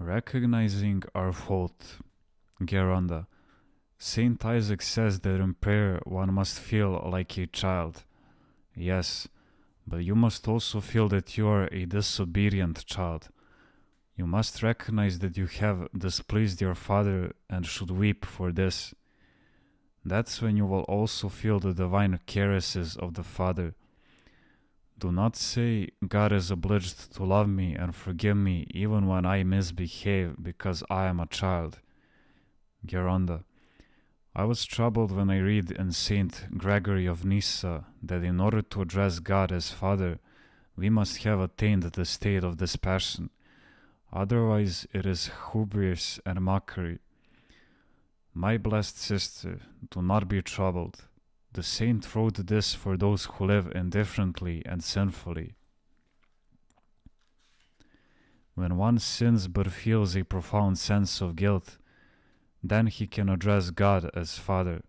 Recognizing our fault, Geronda. Saint Isaac says that in prayer one must feel like a child. Yes, but you must also feel that you are a disobedient child. You must recognize that you have displeased your Father and should weep for this. That's when you will also feel the divine caresses of the Father. Do not say, God is obliged to love me and forgive me even when I misbehave because I am a child. Geronda. I was troubled when I read in Saint Gregory of Nyssa that in order to address God as Father, we must have attained the state of dispassion. Otherwise, it is hubris and mockery. My blessed sister, do not be troubled. The saint wrote this for those who live indifferently and sinfully. When one sins but feels a profound sense of guilt, then he can address God as Father.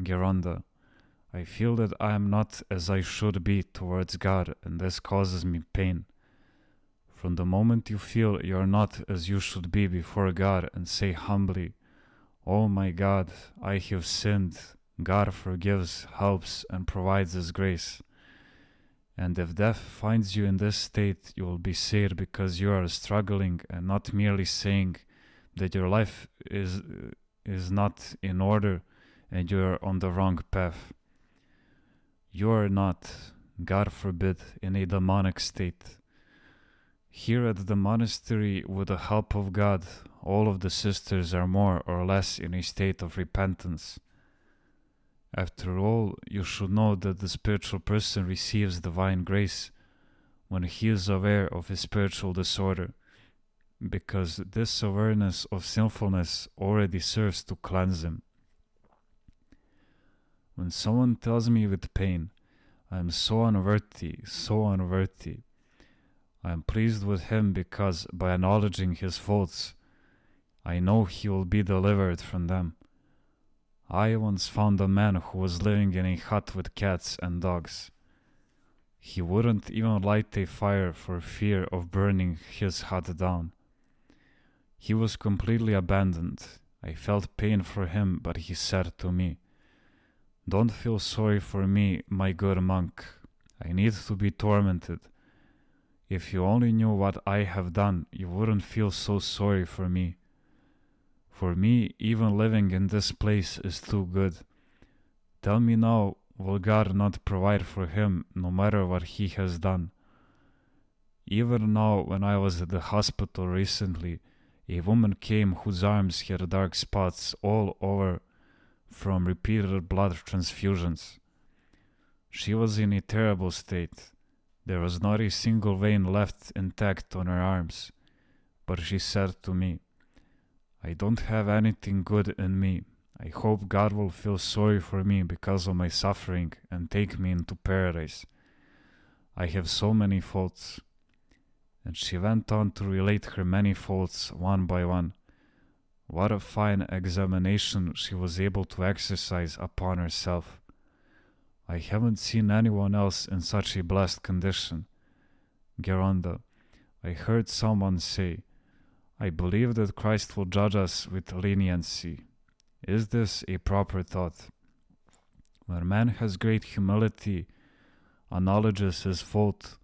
Geronda, I feel that I am not as I should be towards God, and this causes me pain. From the moment you feel you are not as you should be before God and say humbly, Oh my God, I have sinned, God forgives, helps, and provides His grace. And if death finds you in this state, you will be saved because you are struggling and not merely saying that your life is not in order and you are on the wrong path. You are not, God forbid, in a demonic state. Here at the monastery, with the help of God, all of the sisters are more or less in a state of repentance. After all, you should know that the spiritual person receives divine grace when he is aware of his spiritual disorder, because this awareness of sinfulness already serves to cleanse him. When someone tells me with pain, I am so unworthy, I am pleased with him because by acknowledging his faults, I know he will be delivered from them. I once found a man who was living in a hut with cats and dogs. He wouldn't even light a fire for fear of burning his hut down. He was completely abandoned. I felt pain for him, but he said to me, Don't feel sorry for me, my good monk. I need to be tormented. If you only knew what I have done, you wouldn't feel so sorry for me. For me, even living in this place is too good. Tell me now, will God not provide for him no matter what he has done? Even now, when I was at the hospital recently, a woman came whose arms had dark spots all over from repeated blood transfusions. She was in a terrible state. There was not a single vein left intact on her arms. But she said to me, I don't have anything good in me. I hope God will feel sorry for me because of my suffering and take me into paradise. I have so many faults. And she went on to relate her many faults one by one. What a fine examination she was able to exercise upon herself. I haven't seen anyone else in such a blessed condition. Geronda, I heard someone say, I believe that Christ will judge us with leniency. Is this a proper thought? When man has great humility, acknowledges his fault,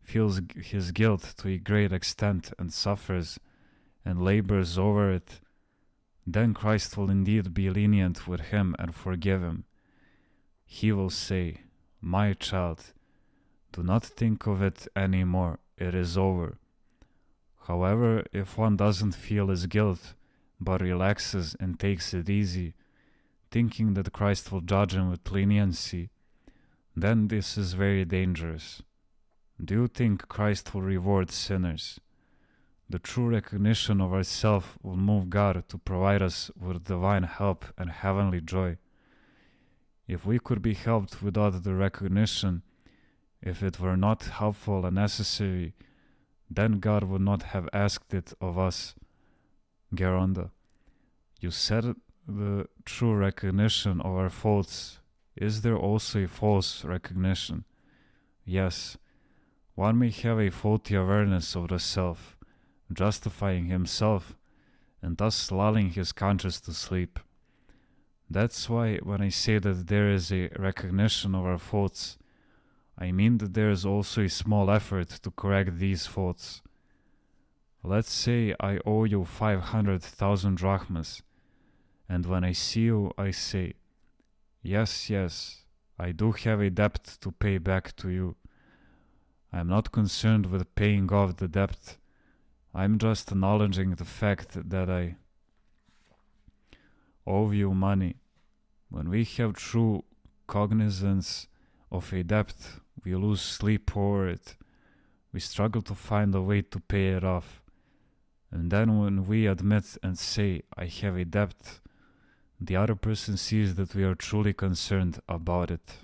feels his guilt to a great extent and suffers and labors over it, then Christ will indeed be lenient with him and forgive him. He will say, My child, do not think of it any more, it is over. However, if one doesn't feel his guilt, but relaxes and takes it easy, thinking that Christ will judge him with leniency, then this is very dangerous. Do you think Christ will reward sinners? The true recognition of ourself will move God to provide us with divine help and heavenly joy. If we could be helped without the recognition, if it were not helpful and necessary, then God would not have asked it of us. Geronda, you said the true recognition of our faults. Is there also a false recognition? Yes, one may have a faulty awareness of the self, justifying himself, and thus lulling his conscience to sleep. That's why when I say that there is a recognition of our faults, I mean that there is also a small effort to correct these faults. Let's say I owe you 500,000 drachmas, and when I see you, I say, yes, I do have a debt to pay back to you. I'm not concerned with paying off the debt. I'm just acknowledging the fact that I owe you money. When we have true cognizance of a debt, we lose sleep over it. We struggle to find a way to pay it off. And then when we admit and say, I have a debt, the other person sees that we are truly concerned about it.